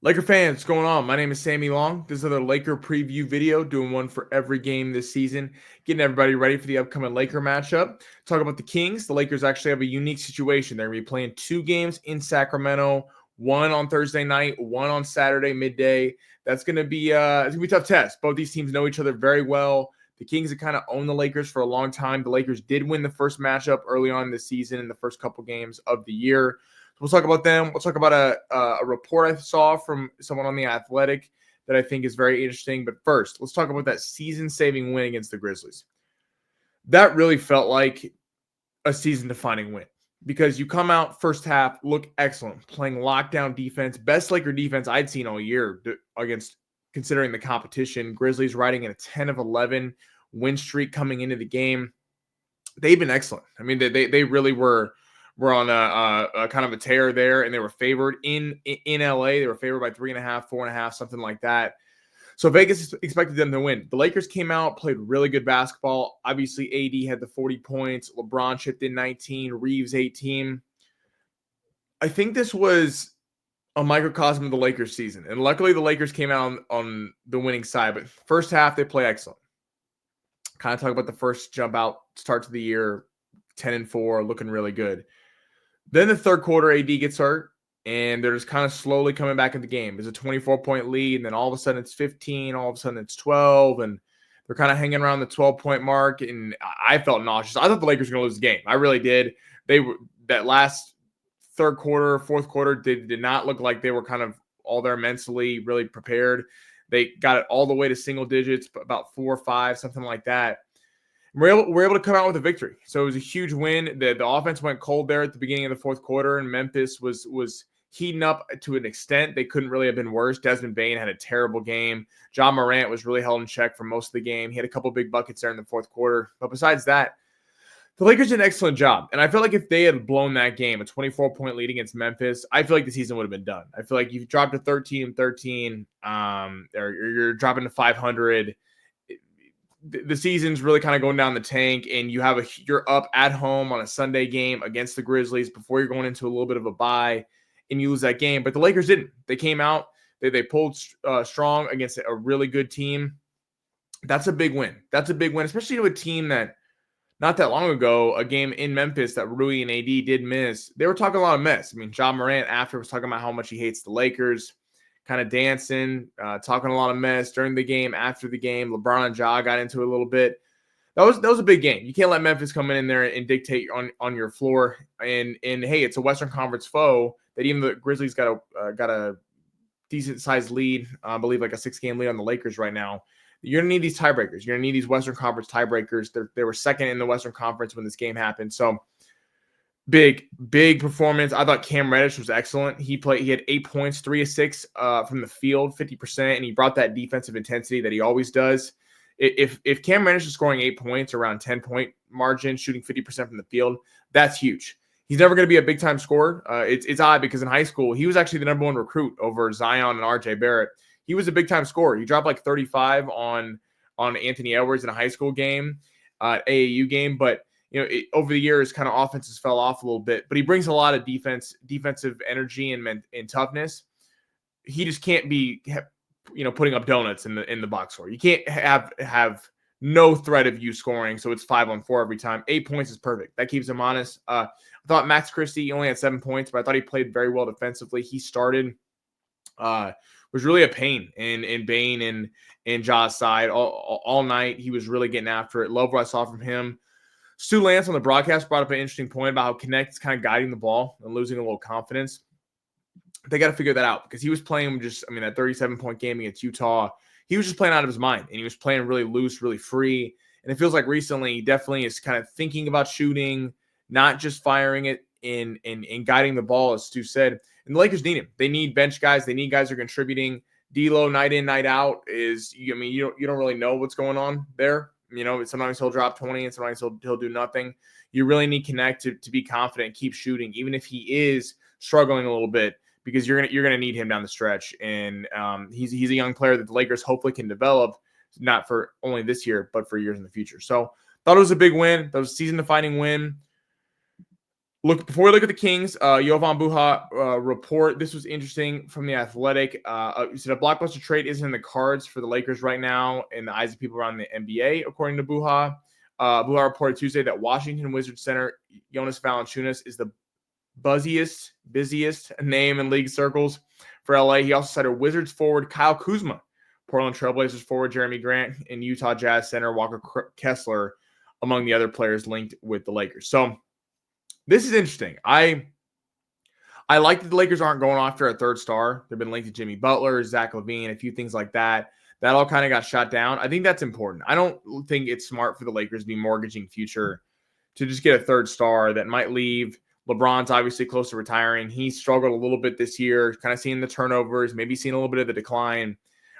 Laker fans, what's going on? My name is Sammy Long. This is another Laker preview video, doing one for every game this season, getting everybody ready for the upcoming Laker matchup. Talk about the Kings. The Lakers actually have a unique situation. They're going to be playing 2 games in Sacramento, one on Thursday night, one on Saturday midday. That's going to be it's going to be a tough test. Both these teams know each other very well. The Kings have kind of owned the Lakers for a long time. The Lakers did win the first matchup early on this season in the first couple games of the year. We'll talk about them. We'll talk about a report I saw from someone on The Athletic that I think is very interesting. But first, let's talk about that season-saving win against the Grizzlies. That really felt like a season-defining win because you come out first half, look excellent, playing lockdown defense, best Laker defense I'd seen all year against considering the competition. Grizzlies riding in a 10 of 11 win streak coming into the game. They've been excellent. I mean, they really were on a kind of a tear there, and they were favored in LA. They were favored by 3.5, 4.5, something like that. So Vegas expected them to win. The Lakers came out, played really good basketball. Obviously, AD had the 40 points. LeBron chipped in 19, Reeves 18. I think this was a microcosm of the Lakers season, and luckily the Lakers came out on the winning side. But first half, they play excellent. Kind of talk about the first jump out start to the year, 10-4, looking really good. Then the third quarter, AD gets hurt, and they're just kind of slowly coming back in the game. It's a 24-point lead, and then all of a sudden it's 15, all of a sudden it's 12, and they're kind of hanging around the 12-point mark, and I felt nauseous. I thought the Lakers were going to lose the game. I really did. They were that last third quarter, fourth quarter, did not look like they were kind of all there mentally, really prepared. They got it all the way to single digits, about 4 or 5, something like that. We're able to come out with a victory. So it was a huge win. The offense went cold there at the beginning of the fourth quarter, and Memphis was heating up to an extent. They couldn't really have been worse. Desmond Bane had a terrible game. Ja Morant was really held in check for most of the game. He had a couple big buckets there in the fourth quarter. But besides that, the Lakers did an excellent job. And I feel like if they had blown that game, a 24-point lead against Memphis, I feel like the season would have been done. I feel like you've dropped to 13-13, or you're dropping to 500. The season's really kind of going down the tank, and you're up at home on a Sunday game against the Grizzlies before you're going into a little bit of a bye, and you lose that game. But the Lakers didn't. They came out, they pulled strong against a really good team. That's a big win. That's a big win, especially to a team that not that long ago, a game in Memphis that Rui and AD did miss. They were talking a lot of mess. I mean, Ja Morant after was talking about how much he hates the Lakers, kind of dancing, talking a lot of mess during the game, after the game. LeBron and Ja got into it a little bit. That was a big game. You can't let Memphis come in there and dictate on your floor. And hey, it's a Western Conference foe that even the Grizzlies got a decent sized lead. I believe like a 6-game lead on the Lakers right now. You're gonna need these tiebreakers. You're gonna need these Western Conference tiebreakers. They were second in the Western Conference when this game happened. So big performance. I thought Cam Reddish was excellent. He had 8 points, 3 of 6 from the field, 50%, and he brought that defensive intensity that he always does. If Cam Reddish is scoring 8 points around 10-point margin, shooting 50% from the field, that's huge. He's never going to be a big time scorer. It's odd because in high school he was actually the number 1 recruit over Zion and RJ Barrett. He was a big time scorer. He dropped like 35 on Anthony Edwards in a high school game, AAU game, but over the years, kind of offenses fell off a little bit, but he brings a lot of defensive energy and toughness. He just can't be, putting up donuts in the box score. You can't have no threat of you scoring, so it's 5-on-4 every time. 8 points is perfect. That keeps him honest. I thought Max Christie only had 7 points, but I thought he played very well defensively. He started, was really a pain in Bane and Ja's side all night. He was really getting after it. Love what I saw from him. Stu Lance on the broadcast brought up an interesting point about how Connect is kind of guiding the ball and losing a little confidence. They got to figure that out because he was playing that 37-point game against Utah. He was just playing out of his mind, and he was playing really loose, really free. And it feels like recently he definitely is kind of thinking about shooting, not just firing it in guiding the ball, as Stu said. And the Lakers need him. They need bench guys. They need guys who are contributing. D'Lo, night in, night out, you don't really know what's going on there. Sometimes he'll drop 20 and sometimes he'll do nothing. You really need Connect to be confident and keep shooting, even if he is struggling a little bit, because you're gonna need him down the stretch. And he's a young player that the Lakers hopefully can develop, not for only this year, but for years in the future. So thought it was a big win. That was a season-defining win. Before we look at the Kings, Jovan Buha report. This was interesting from the Athletic. He said a blockbuster trade isn't in the cards for the Lakers right now in the eyes of people around the NBA, according to Buha. Buha reported Tuesday that Washington Wizards center Jonas Valanciunas is the busiest name in league circles for LA. He also cited Wizards forward Kyle Kuzma, Portland Trailblazers forward Jeremy Grant, and Utah Jazz center Walker Kessler among the other players linked with the Lakers. So this is interesting. I like that the Lakers aren't going after a third star. They've been linked to Jimmy Butler, Zach LaVine, a few things like that. That all kind of got shot down. I think that's important. I don't think it's smart for the Lakers to be mortgaging future to just get a third star that might leave. LeBron's obviously close to retiring. He struggled a little bit this year, kind of seeing the turnovers, maybe seeing a little bit of the decline.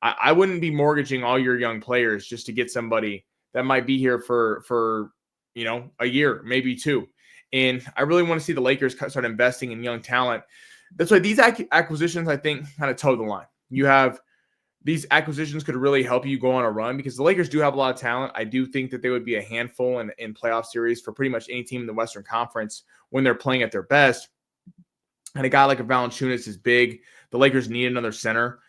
I wouldn't be mortgaging all your young players just to get somebody that might be here for a year, maybe two. And I really want to see the Lakers start investing in young talent. That's why these acquisitions, I think, kind of toe the line. You have these acquisitions could really help you go on a run because the Lakers do have a lot of talent. I do think that they would be a handful in playoff series for pretty much any team in the Western Conference when they're playing at their best. And a guy like a Valanciunas is big. The Lakers need another center.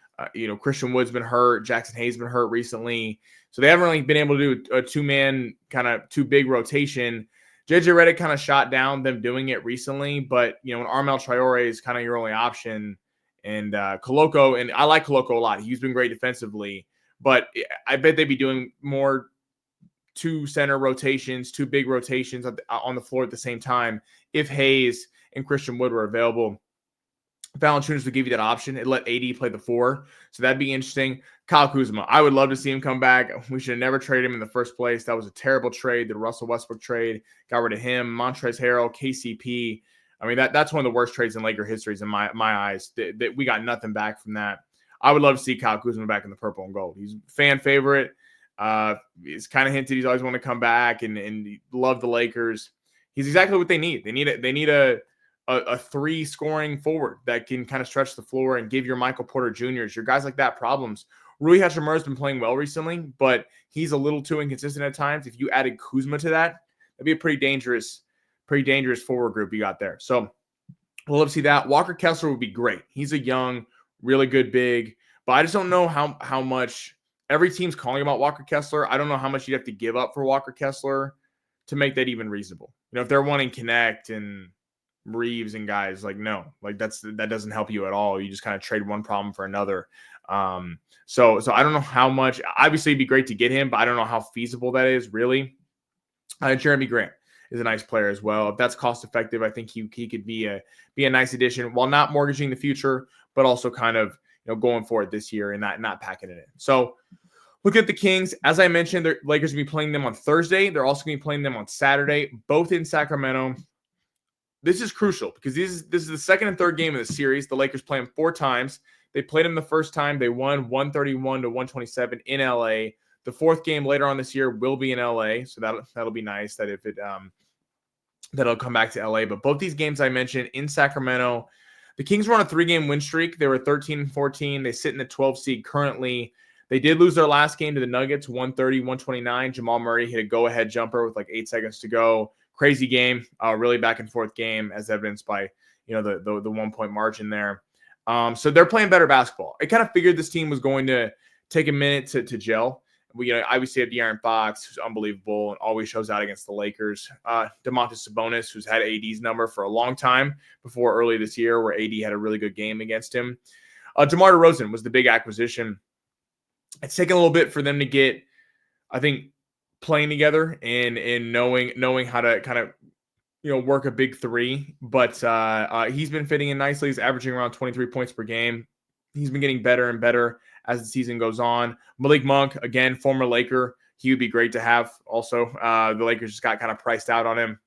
Christian Wood's been hurt. Jackson Hayes been hurt recently. So they haven't really been able to do a two-man kind of too big rotation. JJ Redick kind of shot down them doing it recently, but when Armel Traore is kind of your only option, and Koloko, and I like Koloko a lot. He's been great defensively, but I bet they'd be doing more two big rotations on the floor at the same time if Hayes and Christian Wood were available. Valanciunas would give you that option. It let AD play the 4, so that'd be interesting. Kyle Kuzma, I would love to see him come back. We should have never traded him in the first place. That was a terrible trade. The Russell Westbrook trade got rid of him. Montrezl Harrell, KCP. I mean, that's one of the worst trades in Laker history in my eyes. That we got nothing back from that. I would love to see Kyle Kuzma back in the purple and gold. He's a fan favorite. He's kind of hinted he's always want to come back and love the Lakers. He's exactly what they need. They need a 3 scoring forward that can kind of stretch the floor and give your Michael Porter Jr.'s, your guys like that problems. Rui Hachimura has been playing well recently, but he's a little too inconsistent at times. If you added Kuzma to that, that'd be a pretty dangerous forward group you got there. So we'll love to see that. Walker Kessler would be great. He's a young, really good big, but I just don't know how much every team's calling about Walker Kessler. I don't know how much you'd have to give up for Walker Kessler to make that even reasonable. If they're wanting Connect and Reeves and guys, that doesn't help you at all. You just kind of trade one problem for another. So I don't know how much. Obviously, it'd be great to get him, but I don't know how feasible that is really. Jeremy Grant is a nice player as well. If that's cost effective, I think he could be a nice addition while not mortgaging the future, but also kind of going for it this year and not packing it in. So look at the Kings. As I mentioned, the Lakers will be playing them on Thursday. They're also going to be playing them on Saturday, both in Sacramento. This is crucial because this is the second and third game of the series. The Lakers play them 4 times. They played them the first time. They won 131-127 in LA. The fourth game later on this year will be in LA, so that'll be nice. That if it that'll come back to LA. But both these games I mentioned in Sacramento, the Kings were on a 3-game win streak. They were 13-14. They sit in the 12th seed currently. They did lose their last game to the Nuggets, 130-129. Jamal Murray hit a go-ahead jumper with 8 seconds to go. Crazy game, really back and forth game, as evidenced by the 1-point margin there. So they're playing better basketball. I kind of figured this team was going to take a minute to gel. We obviously have De'Aaron Fox, who's unbelievable and always shows out against the Lakers. Domantas Sabonis, who's had AD's number for a long time before early this year, where AD had a really good game against him. DeMar DeRozan was the big acquisition. It's taken a little bit for them to get, I think, playing together and knowing how to kind of work a big 3, but he's been fitting in nicely. He's averaging around 23 points per game. He's been getting better and better as the season goes on. Malik Monk, again, former Laker, he would be great to have. Also, the Lakers just got kind of priced out on him.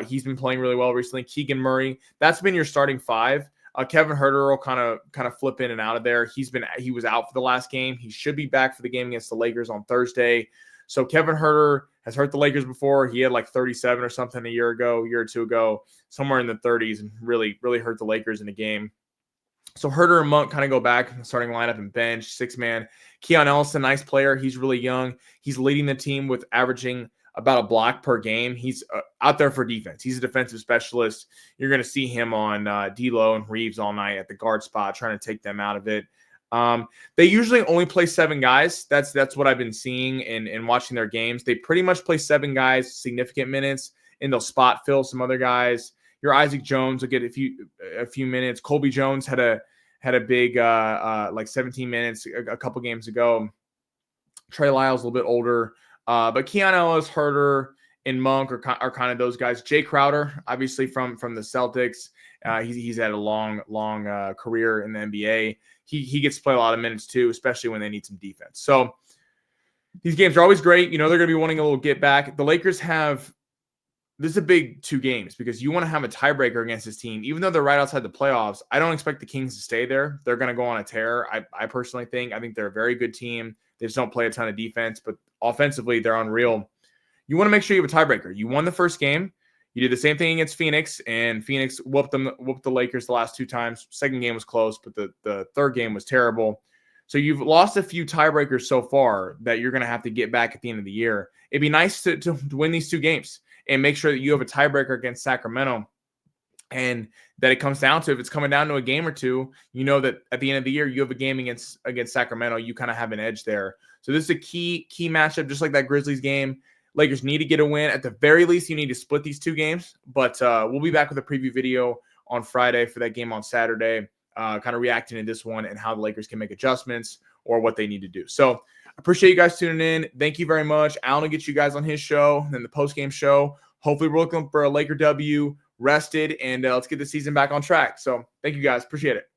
He's been playing really well recently. Keegan Murray, that's been your starting 5. Kevin Huerter will kind of flip in and out of there. He was out for the last game. He should be back for the game against the Lakers on Thursday. So Kevin Huerter has hurt the Lakers before. He had 37 or something a year or 2 ago, somewhere in the 30s, and really, really hurt the Lakers in a game. So Huerter and Monk kind of go back in the starting lineup and bench, 6-man. Keon Ellison, nice player. He's really young. He's leading the team with averaging about a block per game. He's out there for defense. He's a defensive specialist. You're going to see him on D'Lo and Reeves all night at the guard spot, trying to take them out of it. They usually only play 7 guys. That's what I've been seeing and watching their games. They pretty much play 7 guys, significant minutes, and they'll spot fill some other guys. Your Isaac Jones will get a few minutes. Colby Jones had a big like 17 minutes a couple games ago. Trey Lyles a little bit older, but Keon Ellis, Herter, and Monk are kind of those guys. Jay Crowder, obviously from the Celtics, he's had a long career in the NBA. He gets to play a lot of minutes too, especially when they need some defense. So these games are always great. You know they're going to be wanting a little get back. The Lakers have. This is a big 2 games because you want to have a tiebreaker against this team. Even though they're right outside the playoffs, I don't expect the Kings to stay there. They're going to go on a tear. I personally think. I think they're a very good team. They just don't play a ton of defense, but offensively, they're unreal. You want to make sure you have a tiebreaker. You won the first game. You did the same thing against Phoenix, and Phoenix whooped the Lakers the last 2 times. Second game was close, but the third game was terrible. So you've lost a few tiebreakers so far that you're going to have to get back at the end of the year. It'd be nice to win these 2 games and make sure that you have a tiebreaker against Sacramento, and that it comes down to, if it's coming down to a game or 2, you know that at the end of the year you have a game against Sacramento. You kind of have an edge there. So this is a key matchup, just like that Grizzlies game. Lakers need to get a win. At the very least, you need to split these 2 games. But we'll be back with a preview video on Friday for that game on Saturday, kind of reacting to this one and how the Lakers can make adjustments or what they need to do. So appreciate you guys tuning in. Thank you very much. Alan will get you guys on his show, and then the post-game show. Hopefully we're looking for a Laker W, rested, and let's get the season back on track. So thank you guys. Appreciate it.